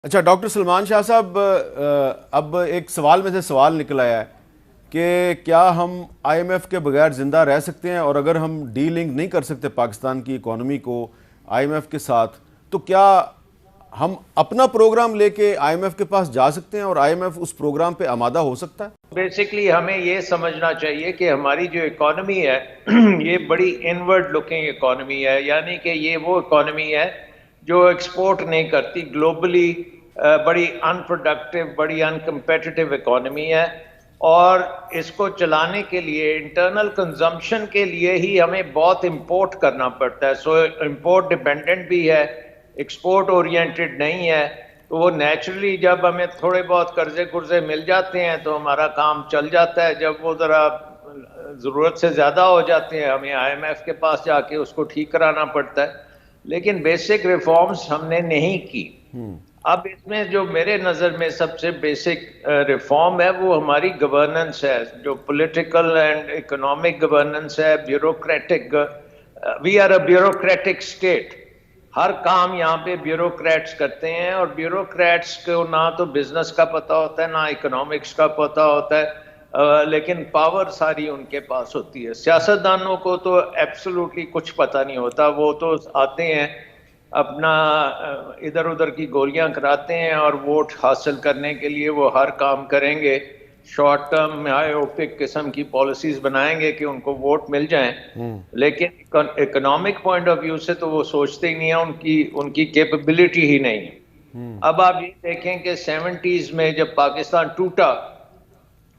اچھا ڈاکٹر سلمان شاہ صاحب، اب ایک سوال میں سے سوال نکل آیا ہے کہ کیا ہم آئی ایم ایف کے بغیر زندہ رہ سکتے ہیں، اور اگر ہم ڈی لنک نہیں کر سکتے پاکستان کی اکانومی کو آئی ایم ایف کے ساتھ، تو کیا ہم اپنا پروگرام لے کے آئی ایم ایف کے پاس جا سکتے ہیں اور آئی ایم ایف اس پروگرام پہ آمادہ ہو سکتا ہے؟ بیسیکلی ہمیں یہ سمجھنا چاہیے کہ ہماری جو اکانومی ہے یہ بڑی انورڈ لکنگ اکانومی ہے، یعنی کہ یہ وہ اکانومی ہے جو ایکسپورٹ نہیں کرتی، گلوبلی بڑی ان پروڈکٹیو، بڑی ان کمپیٹیٹیو اکانومی ہے، اور اس کو چلانے کے لیے انٹرنل کنزمپشن کے لیے ہی ہمیں بہت امپورٹ کرنا پڑتا ہے، سو امپورٹ ڈیپینڈنٹ بھی ہے، ایکسپورٹ اورینٹڈ نہیں ہے۔ تو وہ نیچرلی جب ہمیں تھوڑے بہت قرضے مل جاتے ہیں تو ہمارا کام چل جاتا ہے، جب وہ ذرا ضرورت سے زیادہ ہو جاتے ہیں ہمیں آئی ایم ایف کے پاس جا کے اس کو ٹھیک کرانا پڑتا ہے، لیکن بیسک ریفارمز ہم نے نہیں کی۔ اب اس میں جو میرے نظر میں سب سے بیسک ریفارم ہے وہ ہماری گورننس ہے، جو پولیٹیکل اینڈ اکنامک گورننس ہے، bureaucratic. We are a bureaucratic state, ہر کام یہاں پہ بیوروکریٹس کرتے ہیں، اور بیوروکریٹس کو نہ تو بزنس کا پتہ ہوتا ہے نہ اکنامکس کا پتہ ہوتا ہے، لیکن پاور ساری ان کے پاس ہوتی ہے۔ سیاستدانوں کو تو ایبسولوٹلی کچھ پتہ نہیں ہوتا، وہ تو آتے ہیں اپنا ادھر ادھر کی گولیاں کراتے ہیں، اور ووٹ حاصل کرنے کے لیے وہ ہر کام کریں گے، شارٹ ٹرم مائیوپک قسم کی پالیسیز بنائیں گے کہ ان کو ووٹ مل جائیں، لیکن اکنامک پوائنٹ آف ویو سے تو وہ سوچتے ہی نہیں ہیں، ان کی کیپبلٹی ہی نہیں ہے۔ اب آپ یہ دیکھیں کہ سیونٹیز میں جب پاکستان ٹوٹا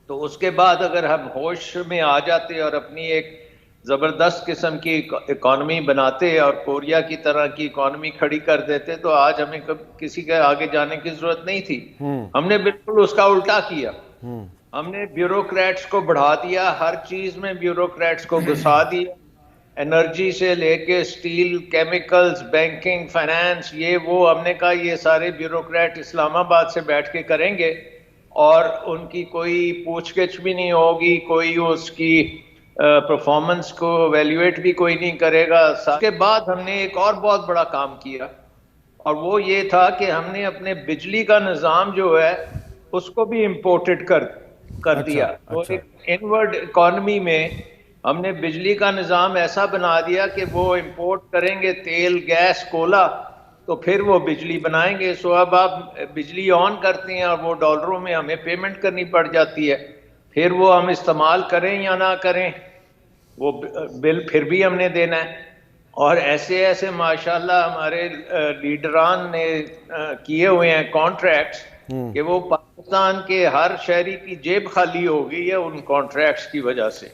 تو اس کے بعد اگر ہم ہوش میں آ جاتے اور اپنی ایک زبردست قسم کی اکانومی بناتے اور کوریا کی طرح کی اکانومی کھڑی کر دیتے تو آج ہمیں کسی کے آگے جانے کی ضرورت نہیں تھی۔ ہم نے بالکل اس کا الٹا کیا، ہم نے بیوروکریٹس کو بڑھا دیا، ہر چیز میں بیوروکریٹس کو گھسا دیا، انرجی سے لے کے سٹیل، کیمیکلز، بینکنگ، فائنانس، یہ وہ ہم نے کہا یہ سارے بیوروکریٹ اسلام آباد سے بیٹھ کے کریں گے، اور ان کی کوئی پوچھ گچھ بھی نہیں ہوگی، کوئی اس کی پرفارمنس کو ایویلویٹ بھی کوئی نہیں کرے گا۔ اس کے بعد ہم نے ایک اور بہت بڑا کام کیا، اور وہ یہ تھا کہ ہم نے اپنے بجلی کا نظام جو ہے اس کو بھی امپورٹڈ کر دیا۔ تو ایک انورڈ اکانومی میں ہم نے بجلی کا نظام ایسا بنا دیا کہ وہ امپورٹ کریں گے تیل، گیس، کوئلہ، تو پھر وہ بجلی بنائیں گے۔ سو اب آپ بجلی آن کرتے ہیں اور وہ ڈالروں میں ہمیں پیمنٹ کرنی پڑ جاتی ہے، پھر وہ ہم استعمال کریں یا نہ کریں وہ بل پھر بھی ہم نے دینا ہے۔ اور ایسے ایسے ماشاءاللہ ہمارے لیڈران نے کیے ہوئے ہیں کانٹریکٹس کہ وہ پاکستان کے ہر شہری کی جیب خالی ہو گئی ہے ان کانٹریکٹس کی وجہ سے۔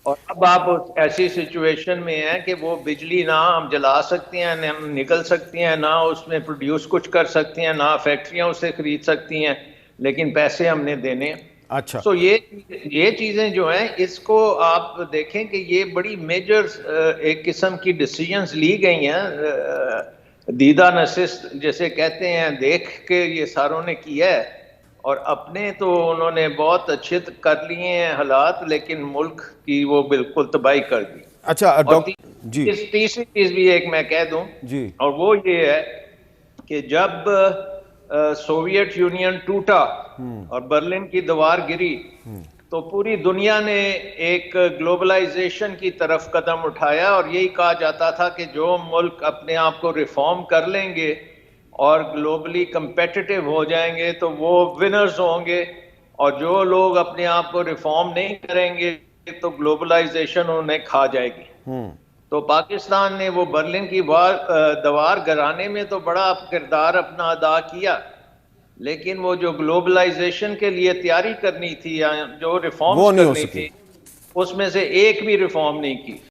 اور اب آپ ایسی سچویشن میں ہیں کہ وہ بجلی نہ ہم جلا سکتے ہیں، نہ ہم نکل سکتے ہیں، نہ اس میں پروڈیوس کچھ کر سکتے ہیں، نہ فیکٹریاں اسے خرید سکتی ہیں، لیکن پیسے ہم نے دینے ہیں۔ اچھا، سو یہ چیزیں جو ہیں اس کو آپ دیکھیں کہ یہ بڑی میجر ایک قسم کی ڈیسیژنز لی گئی ہیں، دیدہ نشست جیسے کہتے ہیں، دیکھ کے یہ ساروں نے کیا ہے، اور اپنے تو انہوں نے بہت اچھے کر لیے ہیں حالات، لیکن ملک کی وہ بالکل تباہی کر دی۔ اچھا اور جی تیسری چیز بھی ایک میں کہہ دوں، جی اور وہ یہ ہے کہ جب سوویت یونین ٹوٹا اور برلن کی دیوار گری تو پوری دنیا نے ایک گلوبلائزیشن کی طرف قدم اٹھایا، اور یہی کہا جاتا تھا کہ جو ملک اپنے آپ کو ریفارم کر لیں گے اور گلوبلی کمپیٹیٹیو ہو جائیں گے تو وہ ونرز ہوں گے، اور جو لوگ اپنے آپ کو ریفارم نہیں کریں گے تو گلوبلائزیشن انہیں کھا جائے گی۔ تو پاکستان نے وہ برلن کی دیوار گرانے میں تو بڑا کردار اپنا ادا کیا، لیکن وہ جو گلوبلائزیشن کے لیے تیاری کرنی تھی یا جو وہ ریفارمز نہیں ہو کرنی سکی۔ تھی اس میں سے ایک بھی ریفارم نہیں کی۔